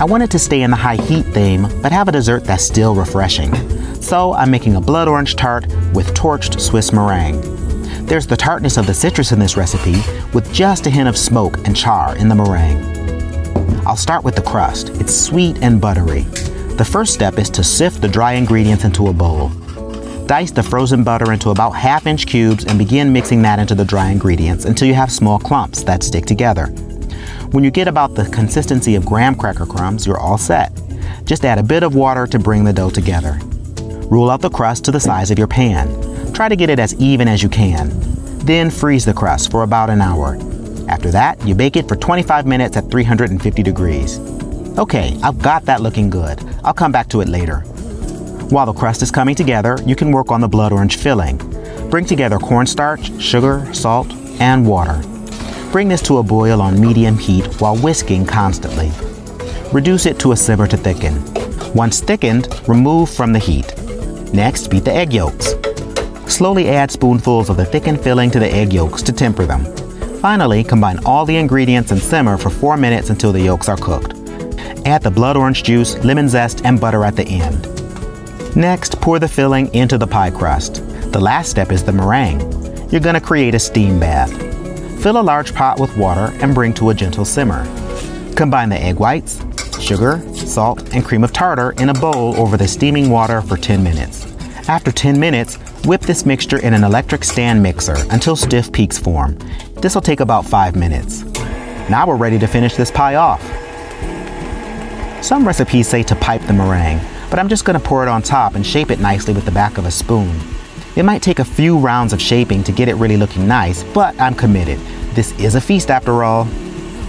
I wanted to stay in the high heat theme, but have a dessert that's still refreshing. So I'm making a blood orange tart with torched Swiss meringue. There's the tartness of the citrus in this recipe, with just a hint of smoke and char in the meringue. I'll start with the crust. It's sweet and buttery. The first step is to sift the dry ingredients into a bowl. Dice the frozen butter into about ½ inch cubes and begin mixing that into the dry ingredients until you have small clumps that stick together. When you get about the consistency of graham cracker crumbs, you're all set. Just add a bit of water to bring the dough together. Roll out the crust to the size of your pan. Try to get it as even as you can. Then freeze the crust for about an hour. After that, you bake it for 25 minutes at 350 degrees. Okay, I've got that looking good. I'll come back to it later. While the crust is coming together, you can work on the blood orange filling. Bring together cornstarch, sugar, salt, and water. Bring this to a boil on medium heat while whisking constantly. Reduce it to a simmer to thicken. Once thickened, remove from the heat. Next, beat the egg yolks. Slowly add spoonfuls of the thickened filling to the egg yolks to temper them. Finally, combine all the ingredients and simmer for 4 minutes until the yolks are cooked. Add the blood orange juice, lemon zest, and butter at the end. Next, pour the filling into the pie crust. The last step is the meringue. You're going to create a steam bath. Fill a large pot with water and bring to a gentle simmer. Combine the egg whites, sugar, salt, and cream of tartar in a bowl over the steaming water for 10 minutes. After 10 minutes, whip this mixture in an electric stand mixer until stiff peaks form. This will take about 5 minutes. Now we're ready to finish this pie off. Some recipes say to pipe the meringue, but I'm just going to pour it on top and shape it nicely with the back of a spoon. It might take a few rounds of shaping to get it really looking nice, but I'm committed. This is a feast after all.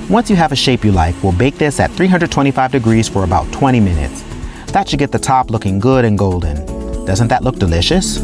Once you have a shape you like, we'll bake this at 325 degrees for about 20 minutes. That should get the top looking good and golden. Doesn't that look delicious?